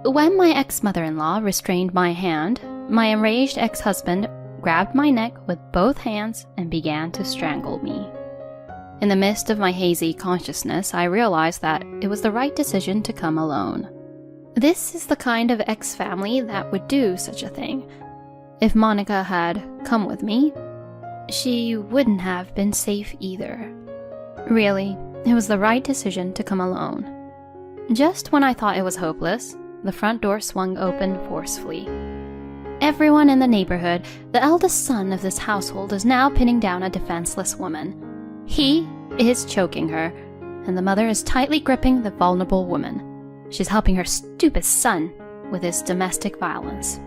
When my ex-mother-in-law restrained my hand, my enraged ex-husband grabbed my neck with both hands and began to strangle me. In the midst of my hazy consciousness, I realized that it was the right decision to come alone. This is the kind of ex-family that would do such a thing. If Monica had come with me, she wouldn't have been safe either. Really, it was the right decision to come alone. Just when I thought it was hopeless, the front door swung open forcefully. Everyone in the neighborhood, the eldest son of this household, is now pinning down a defenseless woman. He is choking her, and the mother is tightly gripping the vulnerable woman. She's helping her stupid son with his domestic violence.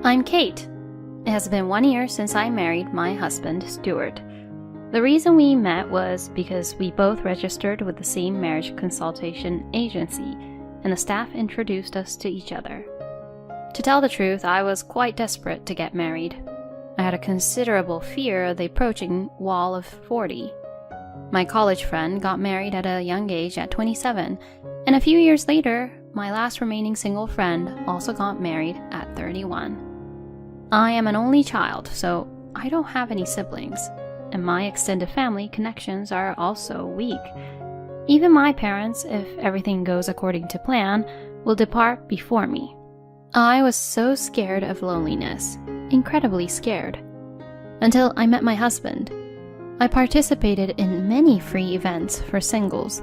I'm Kate. It has been 1 year since I married my husband, Stuart. The reason we met was because we both registered with the same marriage consultation agency, and the staff introduced us to each other. To tell the truth, I was quite desperate to get married. I had a considerable fear of the approaching wall of 40. My college friend got married at a young age at 27, and a few years later, my last remaining single friend also got married at 31. I am an only child, so I don't have any siblings, and my extended family connections are also weak. Even my parents, if everything goes according to plan, will depart before me. I was so scared of loneliness, incredibly scared, until I met my husband. I participated in many free events for singles.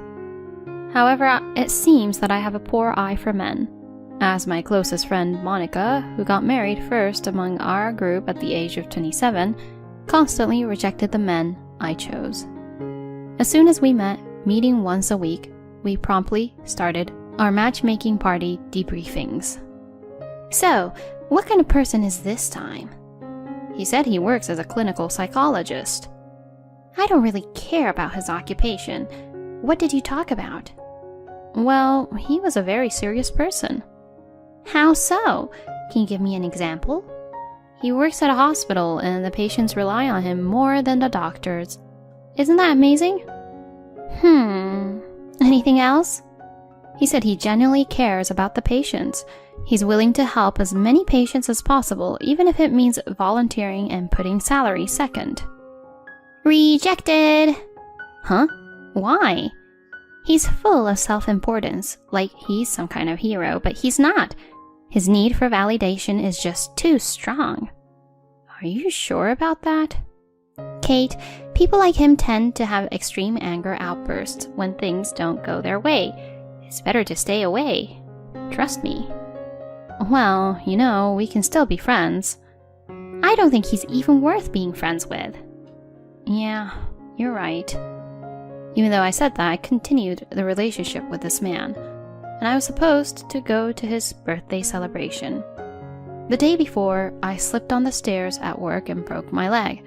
However, it seems that I have a poor eye for men, as my closest friend Monica, who got married first among our group at the age of 27, constantly rejected the men I chose. As soon as we met, meeting once a week, we promptly started our matchmaking party debriefings. So, what kind of person is this time? He said he works as a clinical psychologist. I don't really care about his occupation. What did you talk about? Well, he was a very serious person. How so? Can you give me an example? He works at a hospital and the patients rely on him more than the doctors. Isn't that amazing? Anything else? He said he genuinely cares about the patients. He's willing to help as many patients as possible, even if it means volunteering and putting salary second. Rejected! Huh? Why? He's full of self-importance, like he's some kind of hero, but he's not. His need for validation is just too strong. Are you sure about that? Kate, people like him tend to have extreme anger outbursts when things don't go their way. It's better to stay away. Trust me. Well, we can still be friends. I don't think he's even worth being friends with. Yeah, you're right. Even though I said that, I continued the relationship with this man, and I was supposed to go to his birthday celebration. The day before, I slipped on the stairs at work and broke my leg.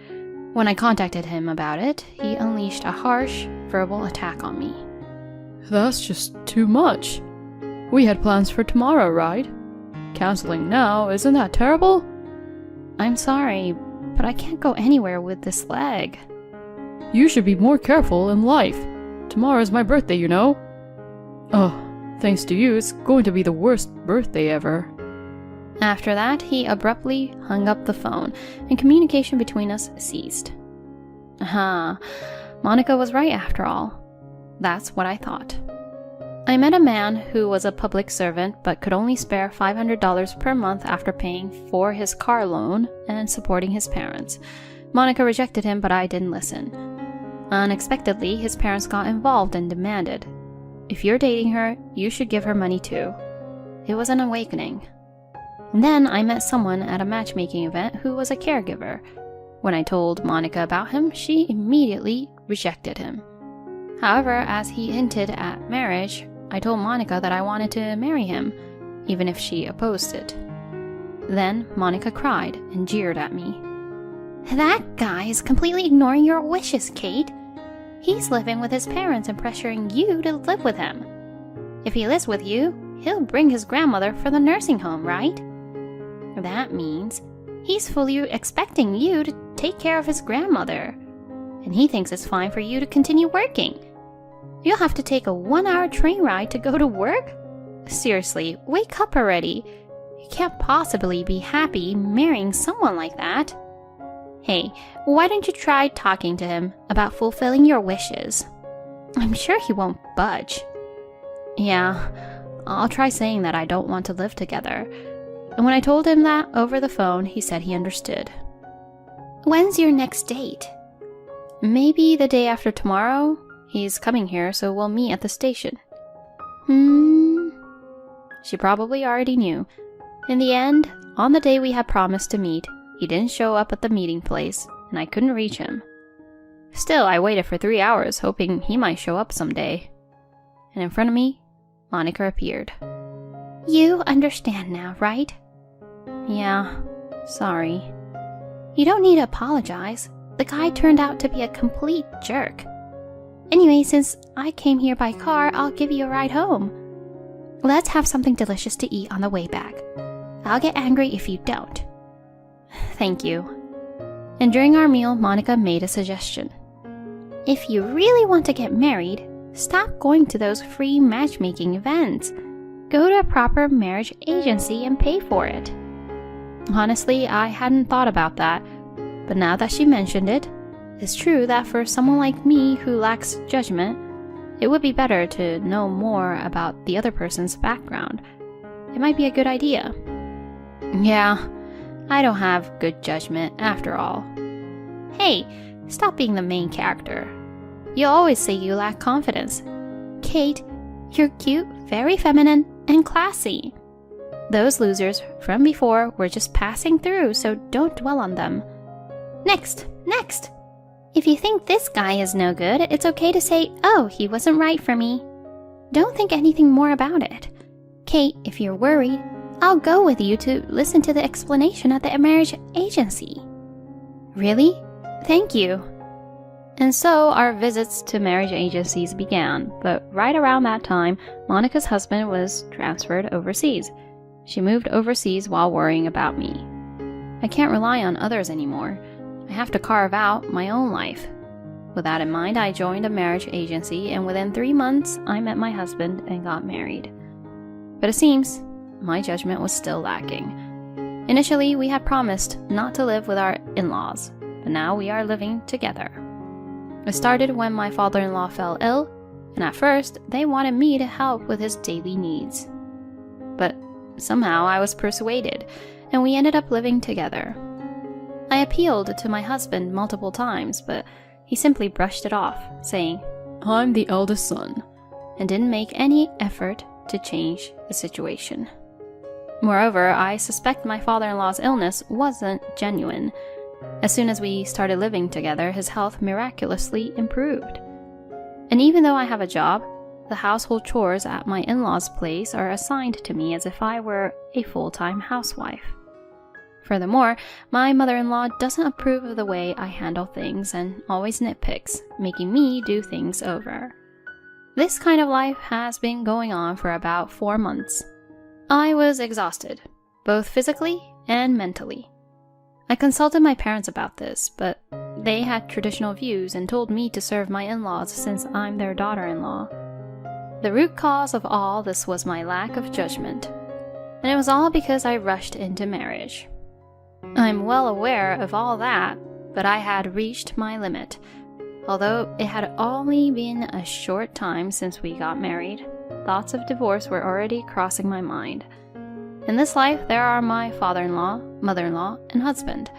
When I contacted him about it, he unleashed a harsh, verbal attack on me. That's just too much. We had plans for tomorrow, right? Canceling now, isn't that terrible? I'm sorry, but I can't go anywhere with this leg. You should be more careful in life. Tomorrow's my birthday, you know. Oh, thanks to you, it's going to be the worst birthday ever. After that, he abruptly hung up the phone, and communication between us ceased. Monica was right after all. That's what I thought. I met a man who was a public servant but could only spare $500 per month after paying for his car loan and supporting his parents. Monica rejected him, but I didn't listen. Unexpectedly, his parents got involved and demanded, "If you're dating her, you should give her money too." It was an awakening. And then I met someone at a matchmaking event who was a caregiver. When I told Monica about him, she immediately rejected him. However, as he hinted at marriage, I told Monica that I wanted to marry him, even if she opposed it. Then Monica cried and jeered at me. That guy is completely ignoring your wishes, Kate. He's living with his parents and pressuring you to live with him. If he lives with you, he'll bring his grandmother for the nursing home, right? That means he's fully expecting you to take care of his grandmother. And he thinks it's fine for you to continue working. You'll have to take a 1-hour train ride to go to work? seriously, wake up already. You can't possibly be happy marrying someone like that. Hey, why don't you try talking to him about fulfilling your wishes? I'm sure he won't budge. Yeah, I'll try saying that I don't want to live together. And when I told him that over the phone, he said he understood. When's your next date? Maybe the day after tomorrow. He's coming here, so we'll meet at the station. She probably already knew. In the end, on the day we had promised to meet, he didn't show up at the meeting place, and I couldn't reach him. Still, I waited for 3 hours, hoping he might show up someday. And in front of me, Monica appeared. You understand now, right? Yeah, sorry. You don't need to apologize. The guy turned out to be a complete jerk. Anyway, since I came here by car, I'll give you a ride home. Let's have something delicious to eat on the way back. I'll get angry if you don't. Thank you. And during our meal, Monica made a suggestion. If you really want to get married, stop going to those free matchmaking events. Go to a proper marriage agency and pay for it. Honestly, I hadn't thought about that, but now that she mentioned it, it's true that for someone like me who lacks judgment, it would be better to know more about the other person's background. It might be a good idea. Yeah, I don't have good judgment after all. Hey, stop being the main character. You always say you lack confidence. Kate, you're cute, very feminine, and classy. Those losers from before were just passing through, so don't dwell on them. Next! If you think this guy is no good, it's okay to say, oh, he wasn't right for me. Don't think anything more about it. Kate, if you're worried, I'll go with you to listen to the explanation at the marriage agency. Really? Thank you. And so our visits to marriage agencies began, but right around that time, Monica's husband was transferred overseas. She moved overseas while worrying about me. I can't rely on others anymore. I have to carve out my own life. With that in mind, I joined a marriage agency, and within 3 months, I met my husband and got married. But it seems my judgment was still lacking. Initially, we had promised not to live with our in-laws, but now we are living together. It started when my father-in-law fell ill, and at first, they wanted me to help with his daily needs. But somehow I was persuaded, and we ended up living together. I appealed to my husband multiple times, but he simply brushed it off, saying, I'm the eldest son, and didn't make any effort to change the situation. Moreover, I suspect my father-in-law's illness wasn't genuine. As soon as we started living together, his health miraculously improved. And even though I have a job, the household chores at my in-laws' place are assigned to me as if I were a full-time housewife. Furthermore, my mother-in-law doesn't approve of the way I handle things and always nitpicks, making me do things over. This kind of life has been going on for about 4 months. I was exhausted, both physically and mentally. I consulted my parents about this, but they had traditional views and told me to serve my in-laws since I'm their daughter-in-law. The root cause of all this was my lack of judgment, and it was all because I rushed into marriage. I'm well aware of all that, but I had reached my limit. Although it had only been a short time since we got married, thoughts of divorce were already crossing my mind. In this life, there are my father-in-law, mother-in-law, and husband,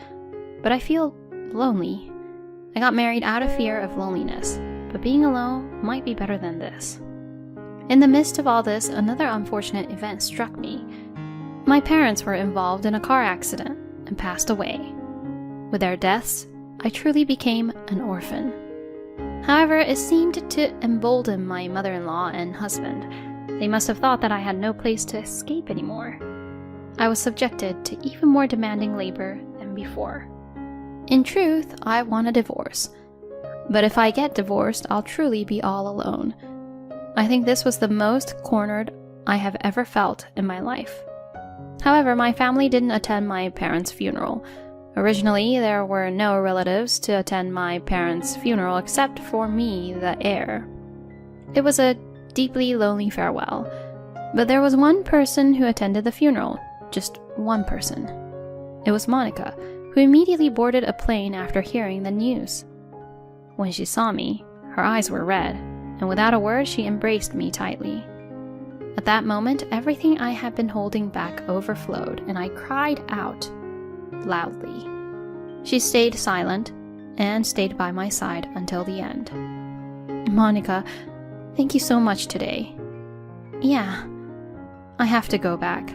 but I feel lonely. I got married out of fear of loneliness, but being alone might be better than this. In the midst of all this, another unfortunate event struck me. My parents were involved in a car accident and passed away. With their deaths, I truly became an orphan. However, it seemed to embolden my mother-in-law and husband. They must have thought that I had no place to escape anymore. I was subjected to even more demanding labor than before. In truth, I want a divorce. But if I get divorced, I'll truly be all alone. I think this was the most cornered I have ever felt in my life. However, my family didn't attend my parents' funeral. Originally, there were no relatives to attend my parents' funeral except for me, the heir. It was a deeply lonely farewell. But there was one person who attended the funeral. Just one person. It was Monica, who immediately boarded a plane after hearing the news. When she saw me, her eyes were red, and without a word she embraced me tightly. At that moment, everything I had been holding back overflowed, and I cried out loudly. She stayed silent and stayed by my side until the end. Monica, thank you so much today. Yeah, I have to go back.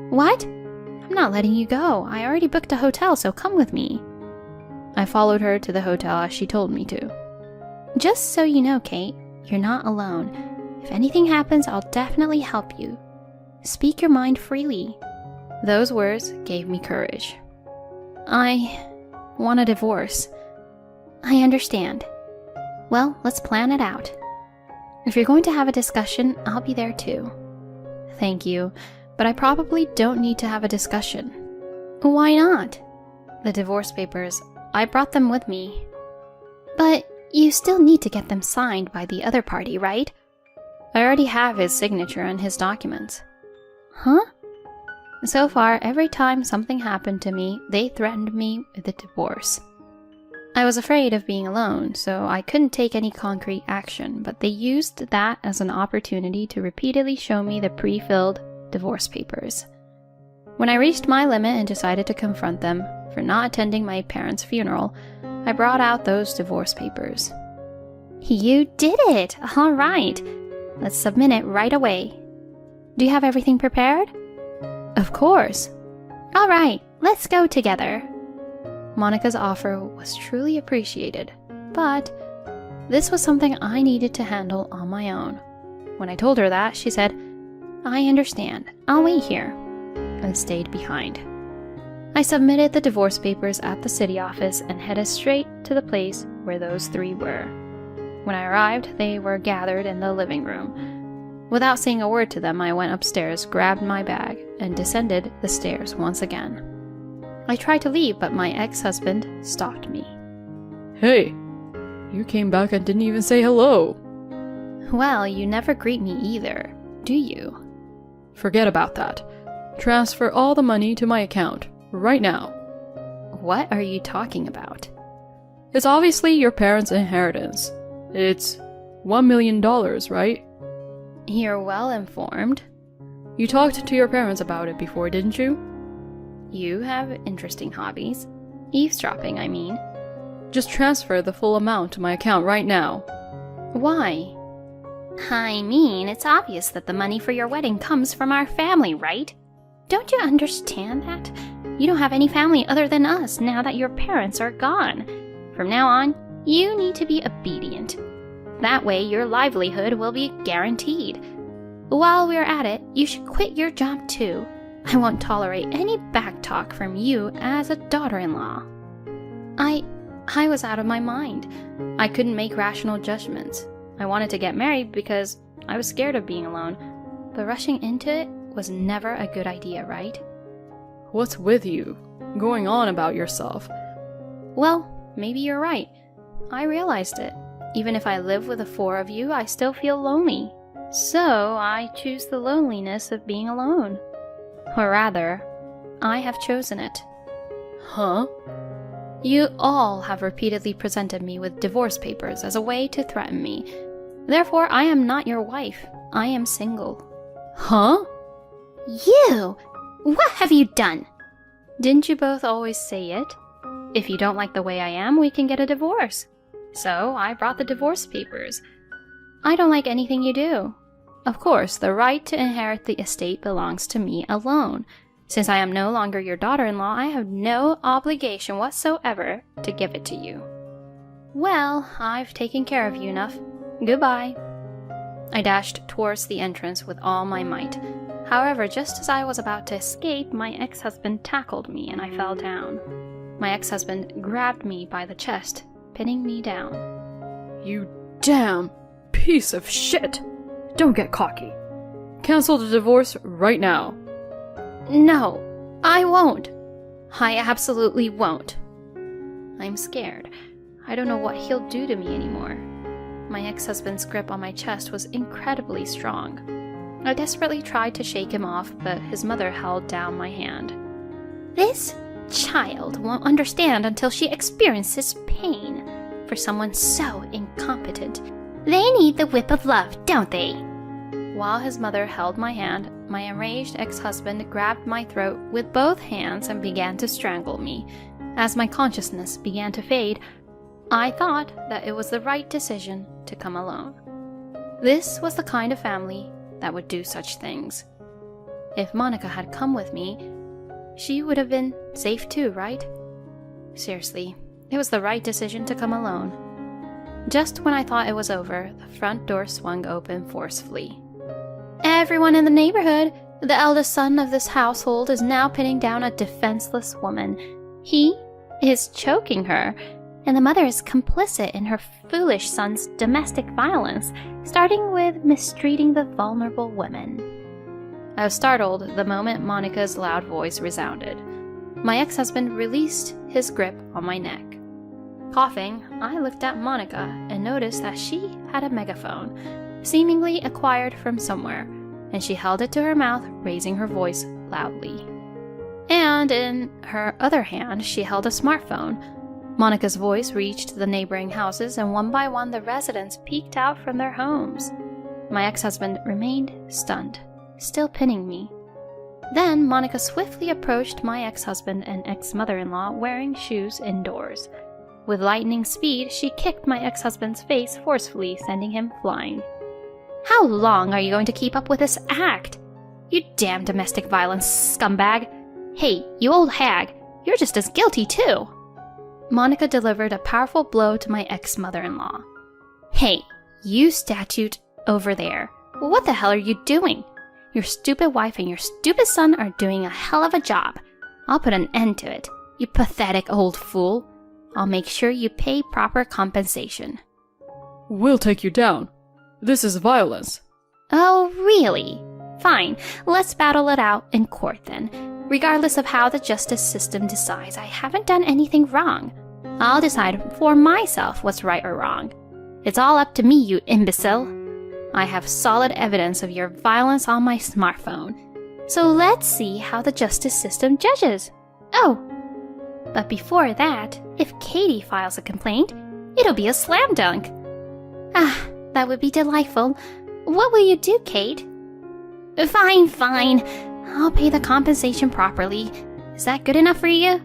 What? I'm not letting you go. I already booked a hotel, so come with me. I followed her to the hotel as she told me to. Just so you know, Kate, you're not alone. If anything happens, I'll definitely help you. Speak your mind freely. Those words gave me courage. I want a divorce. I understand. Well, let's plan it out. If you're going to have a discussion, I'll be there too. Thank you, but I probably don't need to have a discussion. Why not? The divorce papers, I brought them with me. But you still need to get them signed by the other party, right? I already have his signature on his documents. Huh? So far, every time something happened to me, they threatened me with a divorce. I was afraid of being alone, so I couldn't take any concrete action, but they used that as an opportunity to repeatedly show me the pre-filled divorce papers. When I reached my limit and decided to confront them for not attending my parents' funeral, I brought out those divorce papers. You did it! All right. Let's submit it right away. Do you have everything prepared? Of course. All right, let's go together. Monica's offer was truly appreciated, but this was something I needed to handle on my own. When I told her that, she said, I understand. I'll wait here, and stayed behind. I submitted the divorce papers at the city office and headed straight to the place where those three were. When I arrived, they were gathered in the living room. Without saying a word to them, I went upstairs, grabbed my bag, and descended the stairs once again. I tried to leave, but my ex-husband stopped me. Hey, you came back and didn't even say hello. Well, you never greet me either, do you? Forget about that. Transfer all the money to my account, right now. What are you talking about? It's obviously your parents' inheritance. It's $1 million, right? You're well informed. You talked to your parents about it before, didn't you? You have interesting hobbies. Eavesdropping, I mean. Just transfer the full amount to my account right now. Why? I mean, it's obvious that the money for your wedding comes from our family, right? Don't you understand that? You don't have any family other than us now that your parents are gone. From now on, you need to be obedient. That way, your livelihood will be guaranteed. While we're at it, you should quit your job too. I won't tolerate any backtalk from you as a daughter-in-law. I was out of my mind. I couldn't make rational judgments. I wanted to get married because I was scared of being alone, but rushing into it was never a good idea, right? What's with you? Going on about yourself? Well, maybe you're right. I realized it. Even if I live with the four of you, I still feel lonely. So I choose the loneliness of being alone. Or rather, I have chosen it. Huh? You all have repeatedly presented me with divorce papers as a way to threaten me. Therefore, I am not your wife. I am single. Huh? You! What have you done? Didn't you both always say it? If you don't like the way I am, we can get a divorce. So I brought the divorce papers. I don't like anything you do. Of course, the right to inherit the estate belongs to me alone. Since I am no longer your daughter-in-law, I have no obligation whatsoever to give it to you. Well, I've taken care of you enough. Goodbye. I dashed towards the entrance with all my might. However, just as I was about to escape, my ex-husband tackled me and I fell down. My ex-husband grabbed me by the chest, pinning me down. You damn piece of shit! Don't get cocky. Cancel the divorce right now. No, I won't. I absolutely won't. I'm scared. I don't know what he'll do to me anymore. My ex-husband's grip on my chest was incredibly strong. I desperately tried to shake him off, but his mother held down my hand. This child won't understand until she experiences pain. For someone so incompetent, they need the whip of love, don't they? While his mother held my hand, my enraged ex-husband grabbed my throat with both hands and began to strangle me. As my consciousness began to fade, I thought that it was the right decision to come alone. This was the kind of family that would do such things. If Monica had come with me, she would have been safe too, right? Seriously, it was the right decision to come alone. Just when I thought it was over, the front door swung open forcefully. Everyone in the neighborhood, the eldest son of this household, is now pinning down a defenseless woman. He is choking her, and the mother is complicit in her foolish son's domestic violence, starting with mistreating the vulnerable women. I was startled the moment Monica's loud voice resounded. My ex-husband released his grip on my neck. Coughing, I looked at Monica and noticed that she had a megaphone, seemingly acquired from somewhere, and she held it to her mouth, raising her voice loudly. And in her other hand, she held a smartphone. Monica's voice reached the neighboring houses, and one by one the residents peeked out from their homes. My ex-husband remained stunned, still pinning me. Then Monica swiftly approached my ex-husband and ex-mother-in-law wearing shoes indoors. With lightning speed, she kicked my ex-husband's face forcefully, sending him flying. How long are you going to keep up with this act? You damn domestic violence scumbag! Hey, you old hag, you're just as guilty too! Monica delivered a powerful blow to my ex-mother-in-law. Hey, you statue over there. What the hell are you doing? Your stupid wife and your stupid son are doing a hell of a job. I'll put an end to it, you pathetic old fool. I'll make sure you pay proper compensation. We'll take you down. This is violence. Oh, really? Fine, let's battle it out in court then. Regardless of how the justice system decides, I haven't done anything wrong. I'll decide for myself what's right or wrong. It's all up to me, you imbecile. I have solid evidence of your violence on my smartphone. So let's see how the justice system judges. Oh, but before that, if Katie files a complaint, it'll be a slam dunk. Ah, that would be delightful. What will you do, Kate? Fine. I'll pay the compensation properly. Is that good enough for you?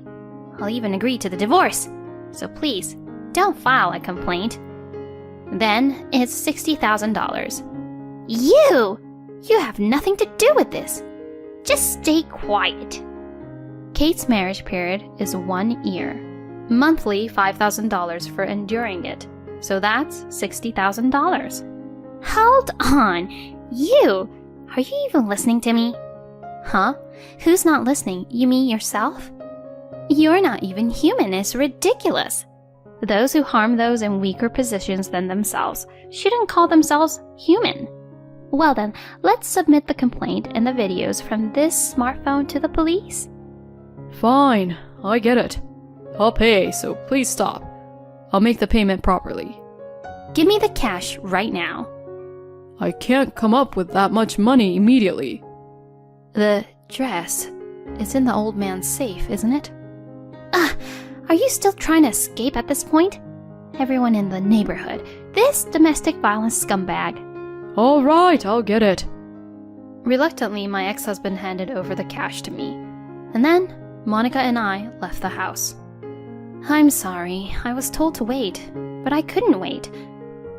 I'll even agree to the divorce. So please, don't file a complaint. Then it's $60,000. You have nothing to do with this. Just stay quiet. Kate's marriage period is 1 year. Monthly $5,000 for enduring it. So that's $60,000. Hold on. Are you even listening to me? Huh? Who's not listening? You mean yourself? You're not even human. It's ridiculous. Those who harm those in weaker positions than themselves shouldn't call themselves human. Well then, let's submit the complaint and the videos from this smartphone to the police. Fine, I get it. I'll pay, so please stop. I'll make the payment properly. Give me the cash right now. I can't come up with that much money immediately. The dress is in the old man's safe, isn't it? Are you still trying to escape at this point? Everyone in the neighborhood, this domestic violence scumbag. All right, I'll get it. Reluctantly, my ex-husband handed over the cash to me. And then, Monica and I left the house. I'm sorry, I was told to wait, but I couldn't wait.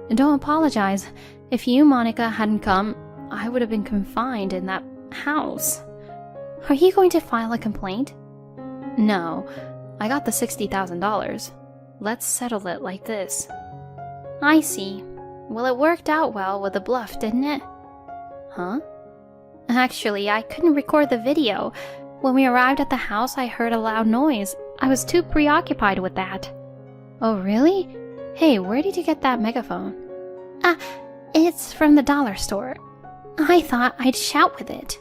Don't apologize. If you, Monica, hadn't come, I would have been confined in that house. Are you going to file a complaint? No, I got the $60,000. Let's settle it like this. I see. Well, it worked out well with the bluff, didn't it? Huh? Actually, I couldn't record the video. When we arrived at the house, I heard a loud noise. I was too preoccupied with that. Oh, really? Hey, where did you get that megaphone? It's from the dollar store. I thought I'd shout with it.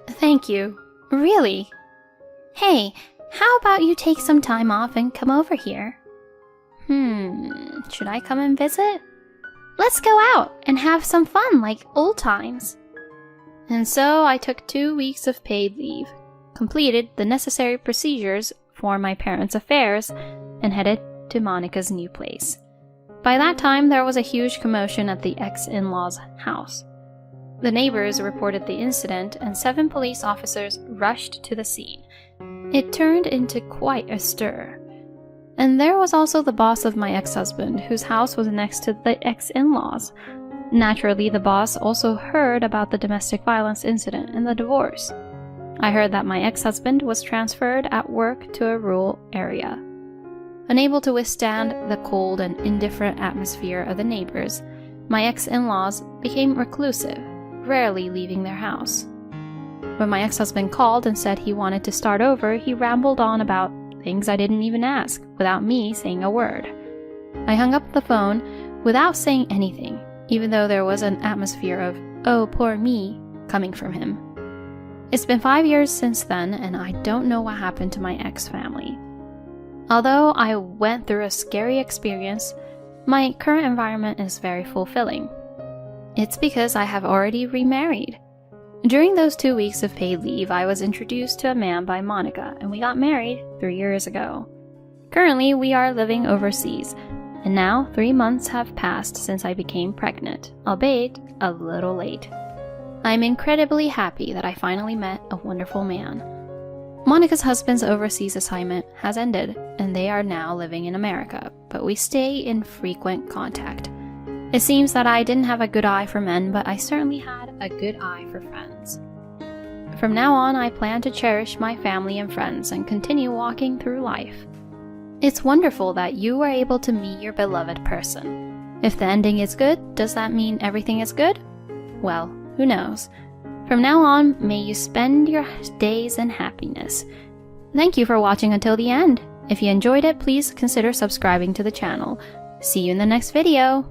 Thank you. Really? Hey, how about you take some time off and come over here? Should I come and visit? Let's go out and have some fun like old times. And so I took 2 weeks of paid leave, completed the necessary procedures for my parents' affairs, and headed to Monica's new place. By that time, there was a huge commotion at the ex-in-law's house. The neighbors reported the incident, and 7 police officers rushed to the scene. It turned into quite a stir. And there was also the boss of my ex-husband, whose house was next to the ex-in-laws. Naturally, the boss also heard about the domestic violence incident and the divorce. I heard that my ex-husband was transferred at work to a rural area. Unable to withstand the cold and indifferent atmosphere of the neighbors, my ex-in-laws became reclusive, rarely leaving their house. When my ex-husband called and said he wanted to start over, he rambled on about things I didn't even ask, without me saying a word. I hung up the phone without saying anything, even though there was an atmosphere of, "Oh, poor me," coming from him. It's been 5 years since then, and I don't know what happened to my ex-family. Although I went through a scary experience, my current environment is very fulfilling. It's because I have already remarried. During those 2 weeks of paid leave, I was introduced to a man by Monica, and we got married 3 years ago. Currently, we are living overseas, and now 3 months have passed since I became pregnant, albeit a little late. I'm incredibly happy that I finally met a wonderful man. Monica's husband's overseas assignment has ended, and they are now living in America, but we stay in frequent contact. It seems that I didn't have a good eye for men, but I certainly had a good eye for friends. From now on, I plan to cherish my family and friends and continue walking through life. It's wonderful that you were able to meet your beloved person. If the ending is good, does that mean everything is good? Well, who knows? From now on, may you spend your days in happiness. Thank you for watching until the end. If you enjoyed it, please consider subscribing to the channel. See you in the next video.